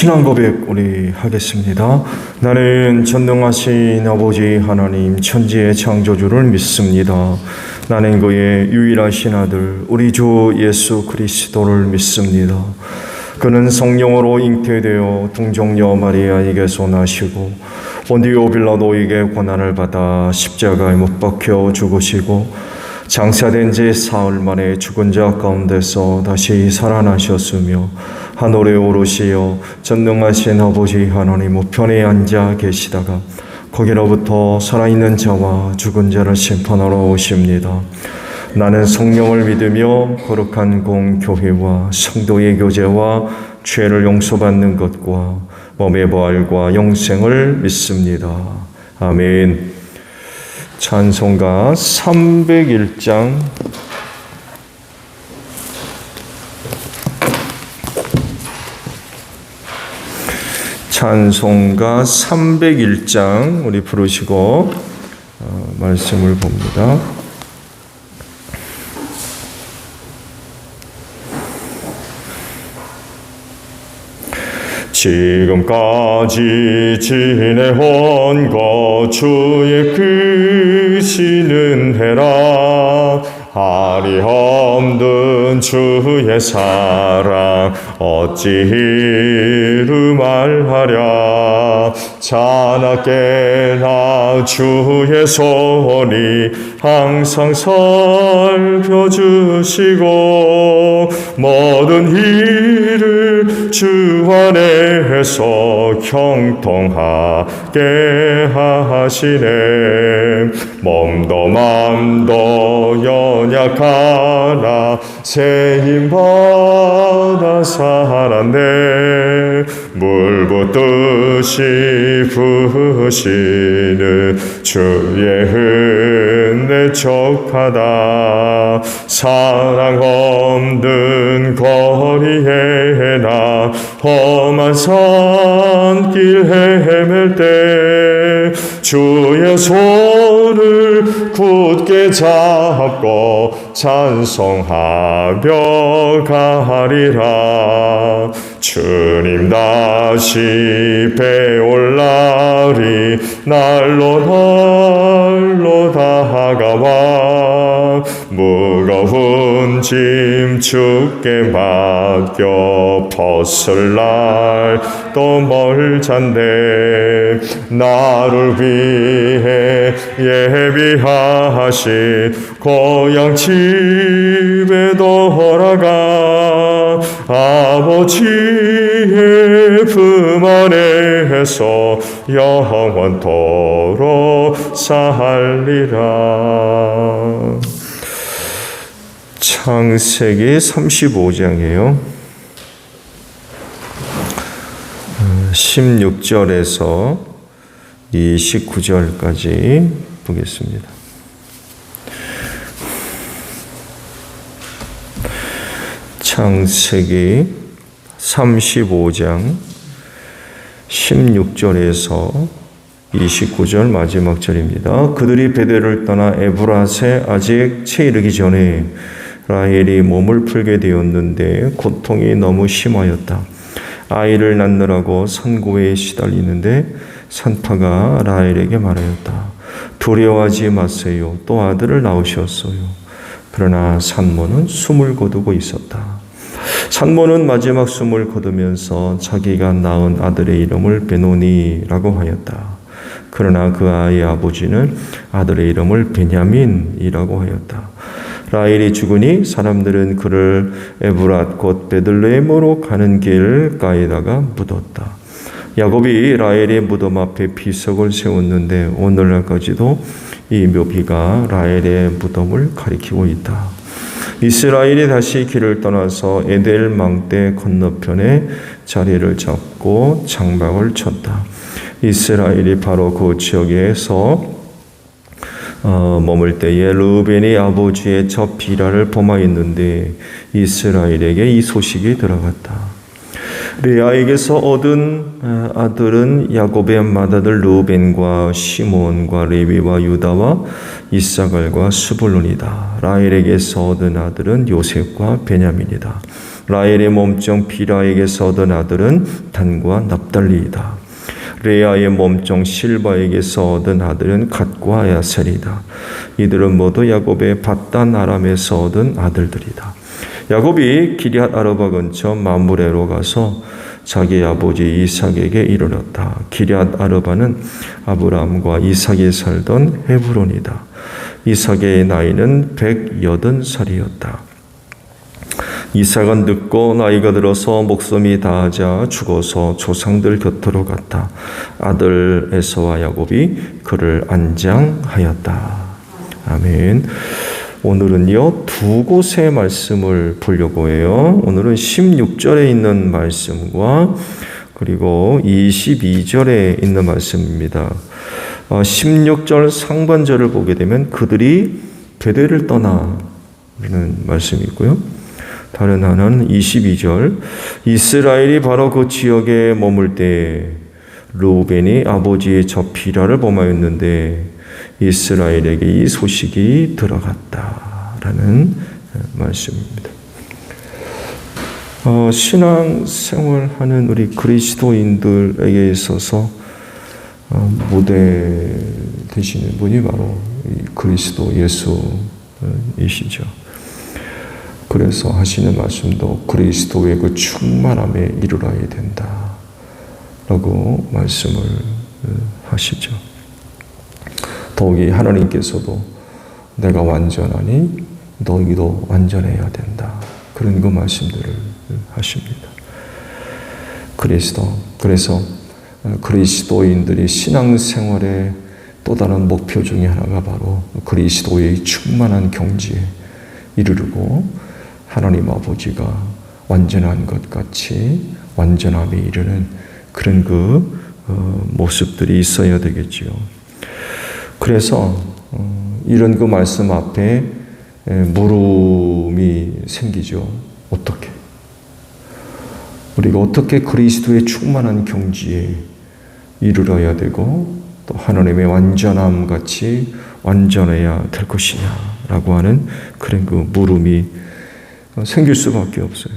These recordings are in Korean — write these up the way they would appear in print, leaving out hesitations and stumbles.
신앙 고백 우리 하겠습니다. 나는 전능하신 아버지 하나님 천지의 창조주를 믿습니다. 나는 그의 유일하신 아들 우리 주 예수 그리스도를 믿습니다. 그는 성령으로 잉태되어 동정녀 마리아에게서 나시고 본디오 빌라도에게 고난을 받아 십자가에 못 박혀 죽으시고 장사된 지 사흘 만에 죽은 자 가운데서 다시 살아나셨으며 하늘에 오르시어 전능하신 아버지 하나님 우편에 앉아 계시다가 거기로부터 살아있는 자와 죽은 자를 심판하러 오십니다. 나는 성령을 믿으며 거룩한 공교회와 성도의 교제와 죄를 용서받는 것과 몸의 부활과 영생을 믿습니다. 아멘. 찬송가 301장 찬송가 301장 우리 부르시고 말씀을 봅니다. 지금까지 지내온 것 주의 크신 은혜라 아리 없는 주의 사랑 어찌 이루 말하랴 자나깨나 주의 손이 항상 살펴주시고 모든 일을 주 안에서 형통하게 하시네 몸도 맘도 연약하나 새 힘받아 살았네 물 붓듯이 부으시는 주의 은혜 족하다 사랑 없는 거리에 나 험한 산길 헤맬 때 주의 손을 굳게 잡고 찬송하며 가리라 주님 다시 배올 날이 날로 다가와 무거운 짐 주께 맡겨 벗을 날 또 멀잔데 나를 위해 예비하신 고향 집에 돌아가 아버지의 품 안에서 영원토록 살리라. 창세기 35장이에요. 16절에서 29절까지 보겠습니다. 창세기 35장 16절에서 29절 마지막 절입니다. 그들이 베델을 떠나 에브랏에 아직 채 이르기 전에 라헬이 몸을 풀게 되었는데 고통이 너무 심하였다. 아이를 낳느라고 산고에 시달리는데 산파가 라헬에게 말하였다. 두려워하지 마세요. 또 아들을 낳으셨어요. 그러나 산모는 숨을 거두고 있었다. 산모는 마지막 숨을 거두면서 자기가 낳은 아들의 이름을 베노니라고 하였다. 그러나 그 아이의 아버지는 아들의 이름을 베냐민이라고 하였다. 라헬이 죽으니 사람들은 그를 에브랏 곧 베들레헴으로 가는 길가에다가 묻었다. 야곱이 라헬의 무덤 앞에 비석을 세웠는데 오늘날까지도 이 묘비가 라헬의 무덤을 가리키고 있다. 이스라엘이 다시 길을 떠나서 에델 망대 건너편에 자리를 잡고 장막을 쳤다. 이스라엘이 바로 그 지역에서 머물 때에 르우벤이 아버지의 저 비라를 범하였는데 이스라엘에게 이 소식이 들어갔다. 레아에게서 얻은 아들은 야곱의 맏아들 르우벤과 시몬과 레위와 유다와 이사갈과 스불론이다. 라헬에게서 얻은 아들은 요셉과 베냐민이다. 라헬의 몸종 비라에게서 얻은 아들은 단과 납달리이다. 레아의 몸종 실바에게서 얻은 아들은 갓과 야셀이다. 이들은 모두 야곱의 밧단 아람에서 얻은 아들들이다. 야곱이 기럇 아르바 근처 마므레로 가서 자기 아버지 이삭에게 이르렀다. 기럇 아르바는 아브라함과 이삭이 살던 헤브론이다. 이삭의 나이는 180살이었다. 이삭은 늙고 나이가 들어서 목숨이 다하자 죽어서 조상들 곁으로 갔다. 아들 에서와 야곱이 그를 안장하였다. 아멘. 오늘은요, 두 곳의 말씀을 보려고 해요. 오늘은 16절에 있는 말씀과 그리고 22절에 있는 말씀입니다. 16절 상반절을 보게 되면 그들이 베델을 떠나는 말씀이 있고요. 다른 하나는 22절, 이스라엘이 바로 그 지역에 머물 때 르우벤이 아버지의 저 비라를 범하였는데 이스라엘에게 이 소식이 들어갔다라는 말씀입니다. 신앙생활하는 우리 그리스도인들에게 있어서 모델 되시는 분이 바로 그리스도 예수이시죠. 그래서 하시는 말씀도 그리스도의 그 충만함에 이르러야 된다라고 말씀을 하시죠. 더욱이 하나님께서도 내가 완전하니 너희도 완전해야 된다. 그런 그 말씀들을 하십니다. 그래서 그리스도인들이 신앙생활의 또 다른 목표 중에 하나가 바로 그리스도의 충만한 경지에 이르르고 하나님 아버지가 완전한 것 같이 완전함에 이르는 그런 그 모습들이 있어야 되겠지요. 그래서 이런 그 말씀 앞에 물음이 생기죠. 어떻게? 우리가 어떻게 그리스도의 충만한 경지에 이르러야 되고 또 하나님의 완전함 같이 완전해야 될 것이냐라고 하는 그런 그 물음이 생길 수밖에 없어요.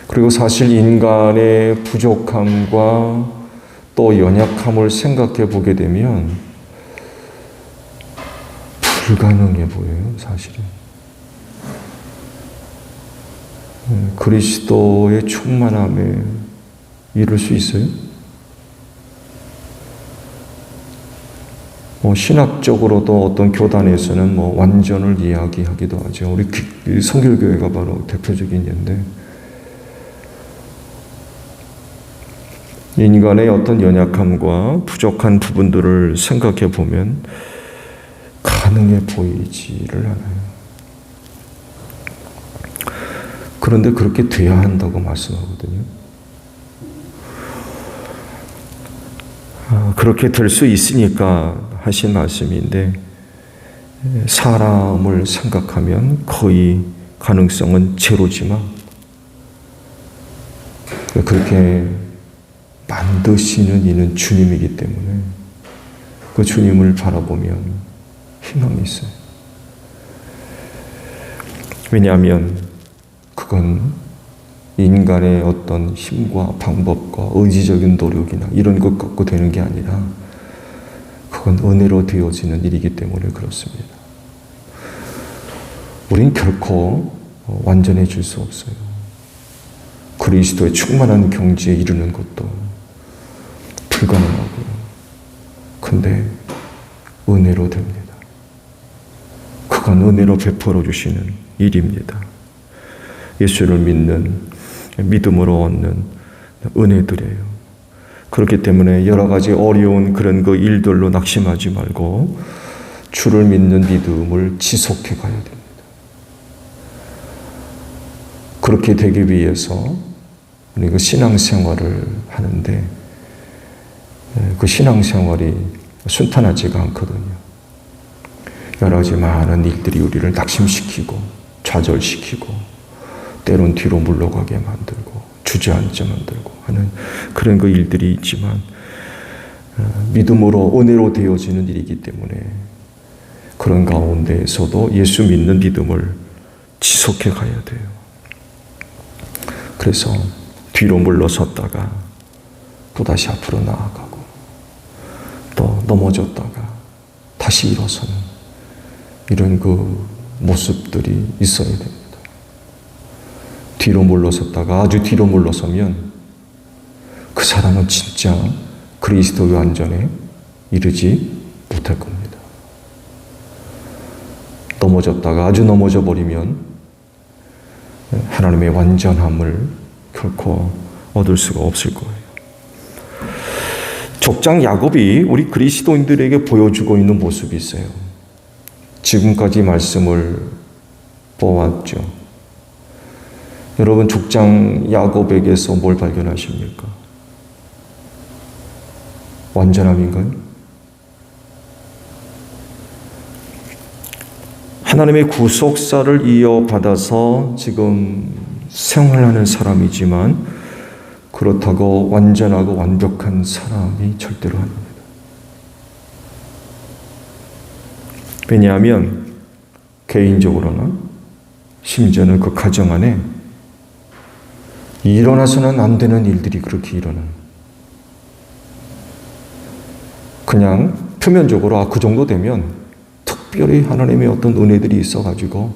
그리고 사실 인간의 부족함과 또 연약함을 생각해 보게 되면 불가능해 보여요, 사실은. 그리스도의 충만함에 이룰 수 있어요? 신학적으로도 어떤 교단에서는 완전을 이야기하기도 하죠. 우리 성결교회가 바로 대표적인 예인데, 인간의 어떤 연약함과 부족한 부분들을 생각해 보면 가능해 보이지를 않아요. 그런데 그렇게 돼야 한다고 말씀하거든요. 그렇게 될 수 있으니까 하신 말씀인데 사람을 생각하면 거의 가능성은 제로지만 그렇게 만드시는 이는 주님이기 때문에 그 주님을 바라보면 희망이 있어요. 왜냐하면 그건 인간의 어떤 힘과 방법과 의지적인 노력이나 이런 것 갖고 되는 게 아니라 그건 은혜로 되어지는 일이기 때문에 그렇습니다. 우린 결코 완전해질 수 없어요. 그리스도의 충만한 경지에 이르는 것도 불가능하고요. 근데 은혜로 됩니다. 그건 은혜로 베풀어 주시는 일입니다. 예수를 믿는 믿음으로 얻는 은혜들이에요. 그렇기 때문에 여러 가지 어려운 그런 그 일들로 낙심하지 말고 주를 믿는 믿음을 지속해 가야 됩니다. 그렇게 되기 위해서 우리가 신앙생활을 하는데 그 신앙생활이 순탄하지가 않거든요. 여러 가지 많은 일들이 우리를 낙심시키고 좌절시키고 때론 뒤로 물러가게 만들고 주저앉아 만들고 하는 그런 그 일들이 있지만 믿음으로 은혜로 되어지는 일이기 때문에 그런 가운데에서도 예수 믿는 믿음을 지속해 가야 돼요. 그래서 뒤로 물러섰다가 또다시 앞으로 나아가고 또 넘어졌다가 다시 일어서는 이런 그 모습들이 있어야 됩니다. 뒤로 물러섰다가 아주 뒤로 물러서면 그 사람은 진짜 그리스도의 완전에 이르지 못할 겁니다. 넘어졌다가 아주 넘어져 버리면 하나님의 완전함을 결코 얻을 수가 없을 거예요. 족장 야곱이 우리 그리스도인들에게 보여주고 있는 모습이 있어요. 지금까지 말씀을 보았죠. 여러분, 족장 야곱에게서 뭘 발견하십니까? 완전함인가요? 하나님의 구속사를 이어받아서 지금 생활하는 사람이지만 그렇다고 완전하고 완벽한 사람이 절대로 아닙니다. 왜냐하면 개인적으로나 심지어는 그 가정 안에 일어나서는 안 되는 일들이 그렇게 일어나는, 그냥 표면적으로 그 정도 되면 특별히 하나님의 어떤 은혜들이 있어가지고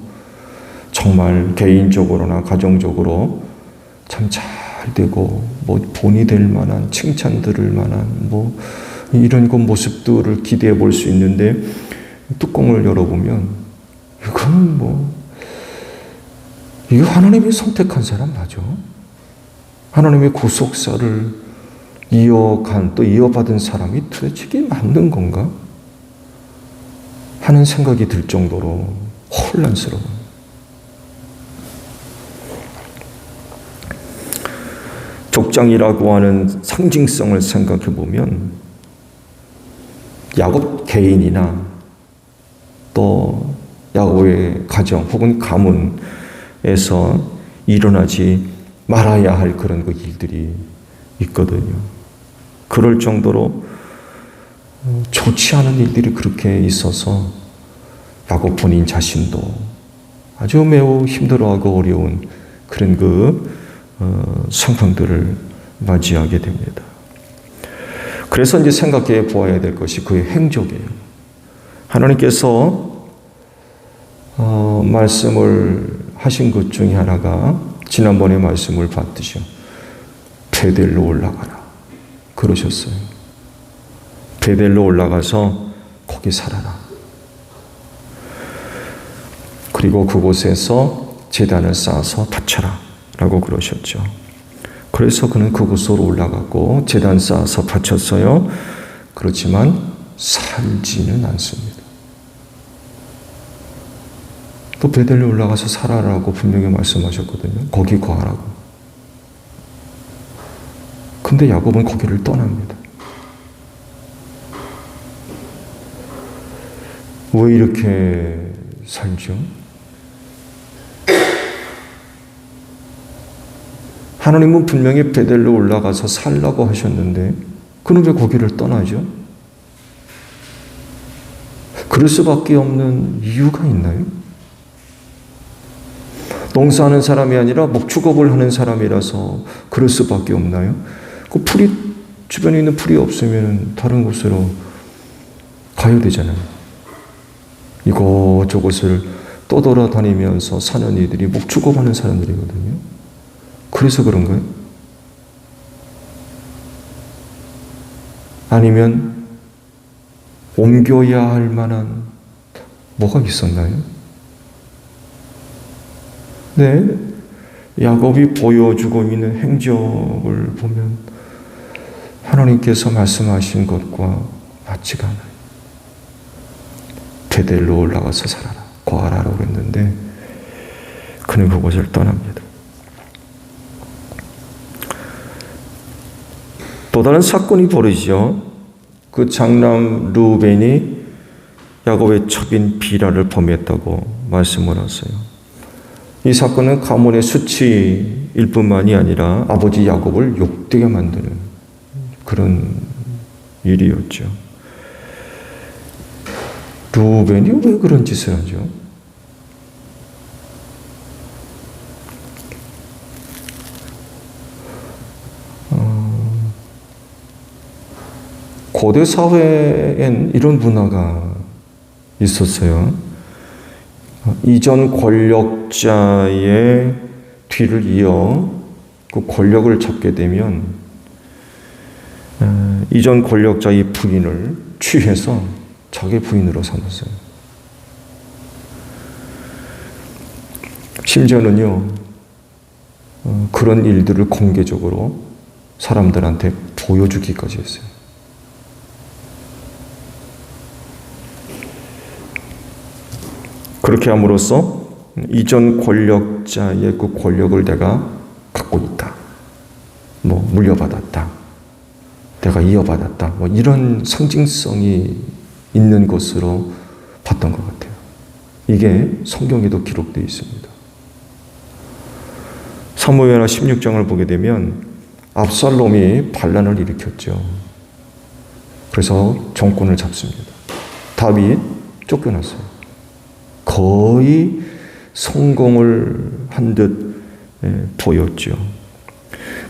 정말 개인적으로나 가정적으로 참 잘 되고 뭐 본이 될 만한, 칭찬 들을 만한 뭐 이런 그 모습들을 기대해 볼 수 있는데 뚜껑을 열어보면 이건 뭐 이거 하나님이 선택한 사람 맞아? 하나님의 구속사를 또 이어받은 사람이 도대체 이게 맞는 건가? 하는 생각이 들 정도로 혼란스러워요. 족장이라고 하는 상징성을 생각해 보면 야곱 개인이나 또 야곱의 가정 혹은 가문에서 일어나지 말아야 할 그런 그 일들이 있거든요. 그럴 정도로 좋지 않은 일들이 그렇게 있어서 야곱 본인 자신도 아주 매우 힘들어하고 어려운 그런 그 상황들을 맞이하게 됩니다. 그래서 이제 생각해 보아야 될 것이 그의 행적이에요. 하나님께서 말씀을 하신 것 중에 하나가 지난번에 말씀을 봤듯이요. 베델로 올라가라 그러셨어요. 베델로 올라가서 거기 살아라. 그리고 그곳에서 제단을 쌓아서 바쳐라 라고 그러셨죠. 그래서 그는 그곳으로 올라가고 제단 쌓아서 바쳤어요. 그렇지만 살지는 않습니다. 또 베델로 올라가서 살아라고 분명히 말씀하셨거든요. 거기 거하라고. 근데 야곱은 거기를 떠납니다. 왜 이렇게 살죠? 하나님은 분명히 베델로 올라가서 살라고 하셨는데 그는 왜 거기를 떠나죠? 그럴 수밖에 없는 이유가 있나요? 농사하는 사람이 아니라 목축업을 하는 사람이라서 그럴 수밖에 없나요? 그 주변에 있는 풀이 없으면 다른 곳으로 가야 되잖아요. 이곳저곳을 떠돌아다니면서 사는 이들이 목축업하는 사람들이거든요. 그래서 그런가요? 아니면 옮겨야 할 만한 뭐가 있었나요? 네, 야곱이 보여주고 있는 행적을 보면 하나님께서 말씀하신 것과 맞지가 않아요. 베델로 올라가서 살아라, 거하라라고 했는데 그는 그곳을 떠납니다. 또 다른 사건이 벌어지죠. 그 장남 르우벤이 야곱의 첩인 비라를 범했다고 말씀을 하세요. 이 사건은 가문의 수치일 뿐만이 아니라 아버지 야곱을 욕되게 만드는 그런 일이었죠. 루벤이 왜 그런 짓을 하죠? 고대 사회엔 이런 문화가 있었어요. 이전 권력자의 뒤를 이어 그 권력을 잡게 되면 이전 권력자의 부인을 취해서 자기 부인으로 삼았어요. 심지어는요, 그런 일들을 공개적으로 사람들한테 보여주기까지 했어요. 그렇게 함으로써 이전 권력자의 그 권력을 내가 갖고 있다. 물려받았다. 내가 이어받았다. 이런 상징성이 있는 것으로 봤던 것 같아요. 이게 성경에도 기록되어 있습니다. 사무엘하 16장을 보게 되면 압살롬이 반란을 일으켰죠. 그래서 정권을 잡습니다. 다윗 쫓겨났어요. 거의 성공을 한 듯 보였죠.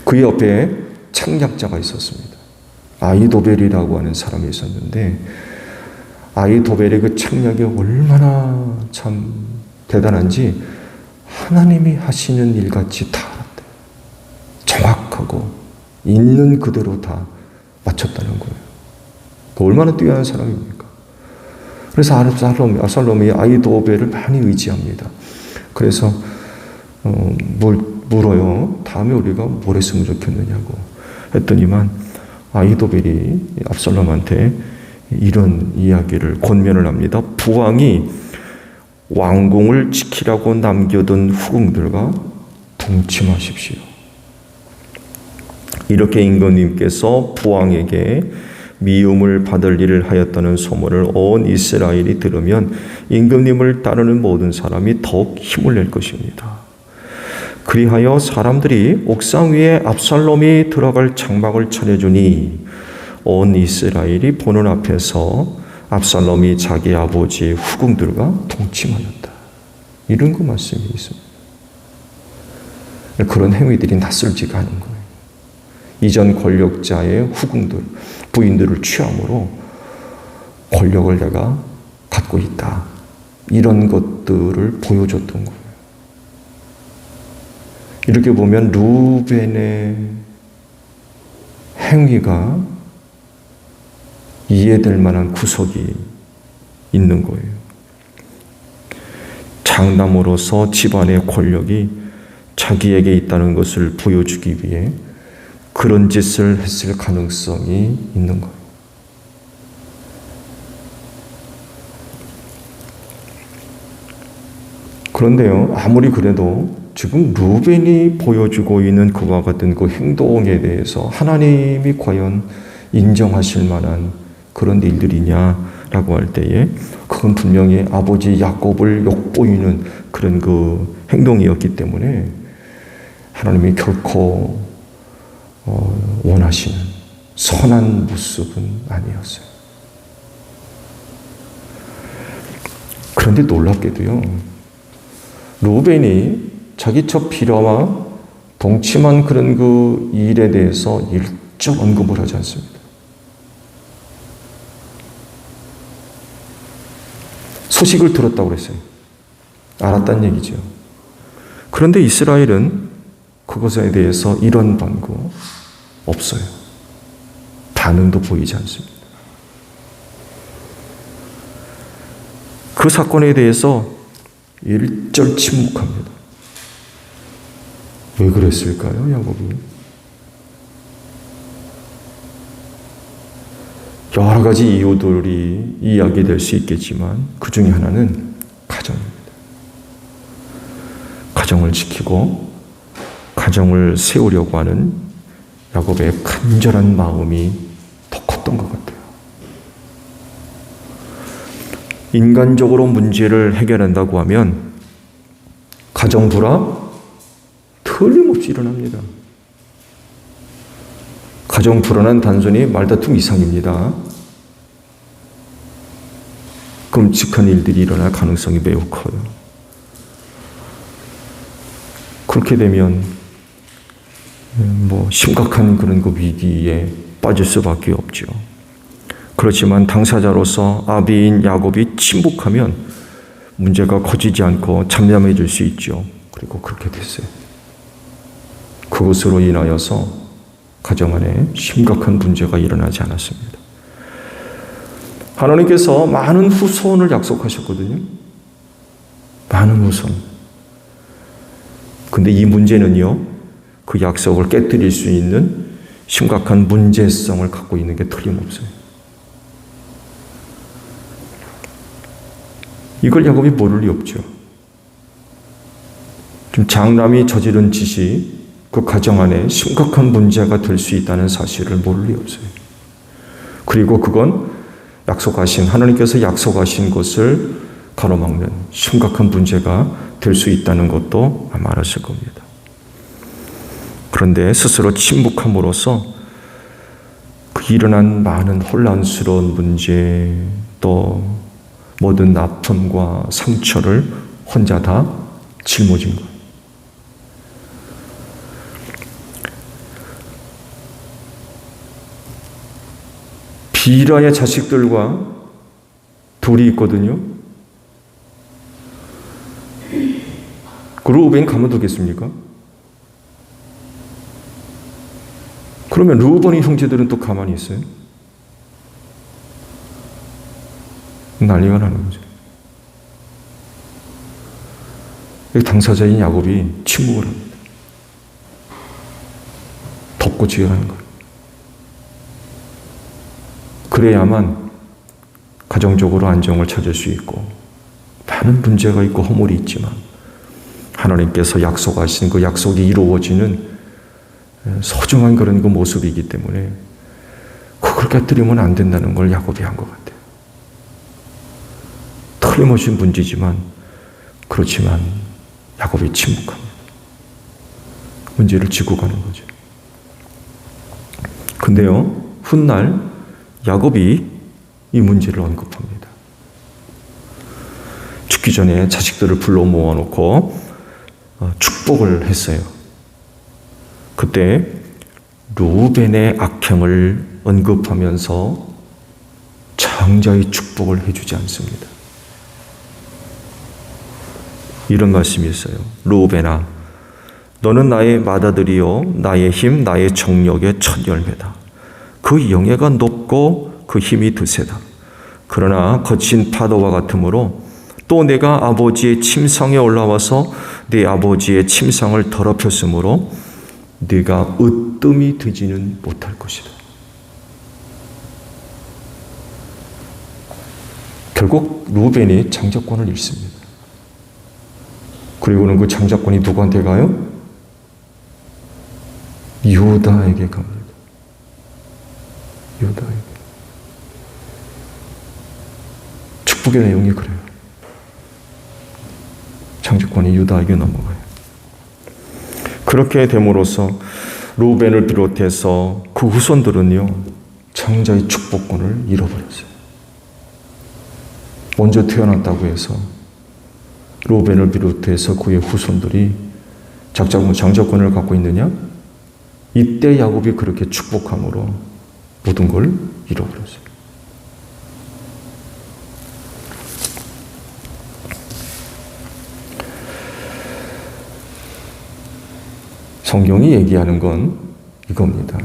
그 옆에 창략자가 있었습니다. 아히도벨이라고 하는 사람이 있었는데 아히도벨의 그 창략이 얼마나 참 대단한지 하나님이 하시는 일같이 다 알았대요. 정확하고 있는 그대로 다 맞췄다는 거예요. 얼마나 뛰어난 사람입니까? 그래서 압살롬이 아히도벨을 많이 의지합니다. 그래서 물어요. 다음에 우리가 뭘 했으면 좋겠느냐고 했더니만 아히도벨이 압살롬한테 이런 이야기를 권면을 합니다. 부왕이 왕궁을 지키라고 남겨둔 후궁들과 동침하십시오. 이렇게 임금님께서 부왕에게 미움을 받을 일을 하였다는 소문을 온 이스라엘이 들으면 임금님을 따르는 모든 사람이 더욱 힘을 낼 것입니다. 그리하여 사람들이 옥상 위에 압살롬이 들어갈 장막을 차려주니 온 이스라엘이 보는 앞에서 압살롬이 자기 아버지의 후궁들과 동침하였다. 이런 그 말씀이 있습니다. 그런 행위들이 낯설지가 않은 거예요. 이전 권력자의 후궁들, 부인들을 취함으로 권력을 내가 갖고 있다. 이런 것들을 보여줬던 거예요. 이렇게 보면 루벤의 행위가 이해될 만한 구석이 있는 거예요. 장남으로서 집안의 권력이 자기에게 있다는 것을 보여주기 위해 그런 짓을 했을 가능성이 있는 거예요. 그런데요, 아무리 그래도 지금 루벤이 보여주고 있는 그와 같은 그 행동에 대해서 하나님이 과연 인정하실 만한 그런 일들이냐라고 할 때에 그건 분명히 아버지 야곱을 욕보이는 그런 그 행동이었기 때문에 하나님이 결코 원하시는 선한 모습은 아니었어요. 그런데 놀랍게도요, 루벤이 자기 첫 비라와 동침한 그런 그 일에 대해서 일절 언급을 하지 않습니다. 소식을 들었다고 그랬어요. 알았다는 얘기죠. 그런데 이스라엘은 그것에 대해서 이런 반구 없어요. 반응도 보이지 않습니다. 그 사건에 대해서 일절 침묵합니다. 왜 그랬을까요, 야곱이? 여러 가지 이유들이 이야기될 수 있겠지만 그 중에 하나는 가정입니다. 가정을 지키고 가정을 세우려고 하는 야곱의 간절한 마음이 더 컸던 것 같아요. 인간적으로 문제를 해결한다고 하면 가정 불화 틀림없이 일어납니다. 가정 불화는 단순히 말다툼 이상입니다. 끔찍한 일들이 일어날 가능성이 매우 커요. 그렇게 되면 심각한 그런 그 위기에 빠질 수밖에 없죠. 그렇지만 당사자로서 아비인 야곱이 침묵하면 문제가 커지지 않고 잠잠해질 수 있죠. 그리고 그렇게 됐어요. 그것으로 인하여서 가정 안에 심각한 문제가 일어나지 않았습니다. 하나님께서 많은 후손을 약속하셨거든요. 많은 후손. 근데 이 문제는요, 그 약속을 깨뜨릴 수 있는 심각한 문제성을 갖고 있는 게 틀림없어요. 이걸 야곱이 모를 리 없죠. 좀 장남이 저지른 짓이 그 가정 안에 심각한 문제가 될 수 있다는 사실을 모를 리 없어요. 그리고 그건 하나님께서 약속하신 것을 가로막는 심각한 문제가 될 수 있다는 것도 아마 알았을 겁니다. 그런데 스스로 침묵함으로써 그 일어난 많은 혼란스러운 문제, 또 모든 아픔과 상처를 혼자 다 짊어진 거예요. 비라의 자식들과 둘이 있거든요. 그 루벤 가만두겠습니까? 그러면 루벤의 형제들은 또 가만히 있어요? 난리가 나는 거죠. 당사자인 야곱이 침묵을 합니다. 덮고 지어라는 거예요. 그래야만 가정적으로 안정을 찾을 수 있고, 많은 문제가 있고 허물이 있지만 하나님께서 약속하신 그 약속이 이루어지는 소중한 그런 그 모습이기 때문에 그걸 깨뜨리면 안 된다는 걸 야곱이 한 것 같아요. 틀림없이 문제지만, 그렇지만 야곱이 침묵합니다. 문제를 지고 가는 거죠. 근데요, 훗날 야곱이 이 문제를 언급합니다. 죽기 전에 자식들을 불러 모아놓고 축복을 했어요. 그때 루벤의 악행을 언급하면서 장자의 축복을 해주지 않습니다. 이런 말씀이 있어요. 루벤아, 너는 나의 맏아들이요 나의 힘 나의 정력의 첫 열매다. 그 영예가 높고 그 힘이 드세다. 그러나 거친 파도와 같으므로 또 내가 아버지의 침상에 올라와서 네 아버지의 침상을 더럽혔으므로 네가 으뜸이 되지는 못할 것이다. 결국 루벤이 장자권을 잃습니다. 그리고는 그 장자권이 누구한테 가요? 유다에게 갑니다. 유다에게. 축복의 내용이 그래요. 장자권이 유다에게 넘어가요. 그렇게 됨으로써 루벤을 비롯해서 그 후손들은요, 장자의 축복권을 잃어버렸어요. 먼저 태어났다고 해서 루벤을 비롯해서 그의 후손들이 장자권을 갖고 있느냐? 이때 야곱이 그렇게 축복함으로 모든 걸 잃어버렸어요. 성경이 얘기하는 건 이겁니다.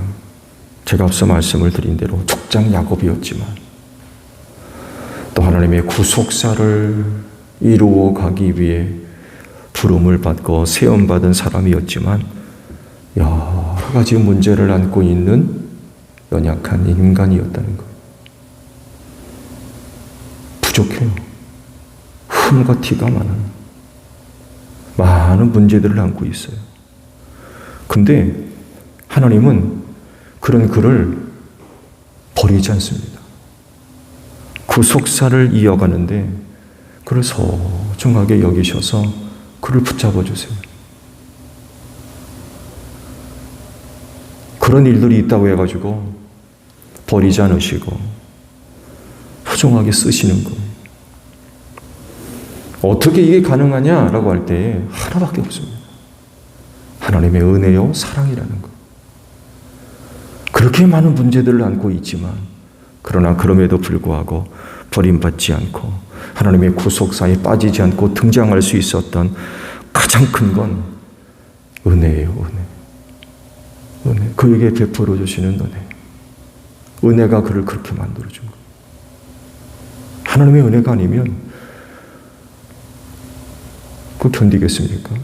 제가 앞서 말씀을 드린 대로 족장 야곱이었지만 또 하나님의 구속사를 이루어 가기 위해 부름을 받고 세움받은 사람이었지만 여러 가지 문제를 안고 있는 연약한 인간이었다는 거예요. 부족해요. 흠과 티가 많아요. 많은 문제들을 안고 있어요. 근데 하나님은 그런 그를 버리지 않습니다. 구속사를 이어가는데 그를 소중하게 여기셔서 그를 붙잡아 주세요. 그런 일들이 있다고 해가지고 버리지 않으시고 소중하게 쓰시는 거예요. 어떻게 이게 가능하냐라고 할 때 하나밖에 없습니다. 하나님의 은혜요 사랑이라는 것. 그렇게 많은 문제들을 안고 있지만 그러나 그럼에도 불구하고 버림받지 않고 하나님의 구속사에 빠지지 않고 등장할 수 있었던 가장 큰 건 은혜예요. 은혜. 그에게 베풀어 주시는 은혜. 은혜가 그를 그렇게 만들어준 거예요. 하나님의 은혜가 아니면 그 견디겠습니까?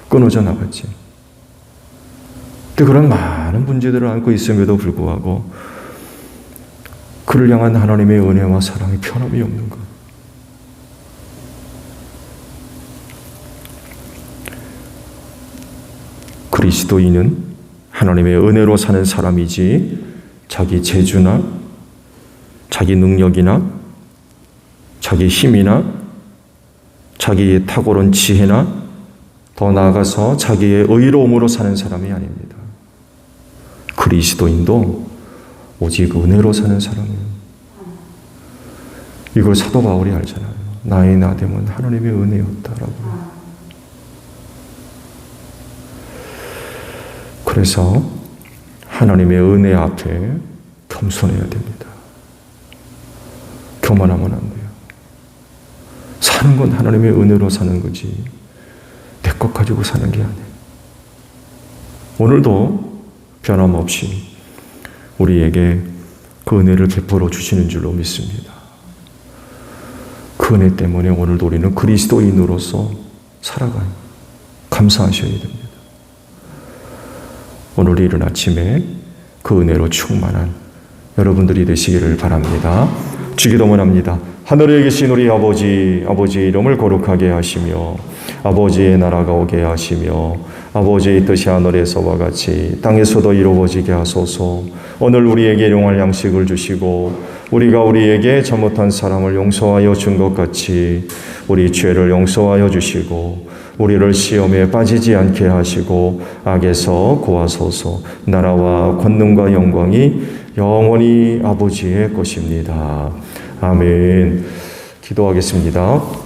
끊어져 나갔지. 근데 그런 많은 문제들을 안고 있음에도 불구하고 그를 향한 하나님의 은혜와 사랑이 변함이 없는 것. 그리스도인은 하나님의 은혜로 사는 사람이지 자기 재주나 자기 능력이나 자기 힘이나 자기의 탁월한 지혜나 더 나아가서 자기의 의로움으로 사는 사람이 아닙니다. 그리스도인도 오직 은혜로 사는 사람이에요. 이걸 사도 바울이 알잖아요. 나의 나됨은 하나님의 은혜였다라고. 그래서 하나님의 은혜 앞에 겸손해야 됩니다. 교만하면 안 돼요. 사는 건 하나님의 은혜로 사는 거지 내 것 가지고 사는 게 아니에요. 오늘도 변함없이 우리에게 그 은혜를 베풀어 주시는 줄로 믿습니다. 그 은혜 때문에 오늘도 우리는 그리스도인으로서 살아가요. 감사하셔야 됩니다. 오늘 이른 아침에 그 은혜로 충만한 여러분들이 되시기를 바랍니다. 주기도문 합니다. 하늘에 계신 우리 아버지의 이름을 거룩하게 하시며 아버지의 나라가 오게 하시며 아버지의 뜻이 하늘에서와 같이 땅에서도 이루어지게 하소서. 오늘 우리에게 일용할 양식을 주시고 우리가 우리에게 잘못한 사람을 용서하여 준 것 같이 우리 죄를 용서하여 주시고 우리를 시험에 빠지지 않게 하시고 악에서 구하소서. 나라와 권능과 영광이 영원히 아버지의 것입니다. 아멘. 기도하겠습니다.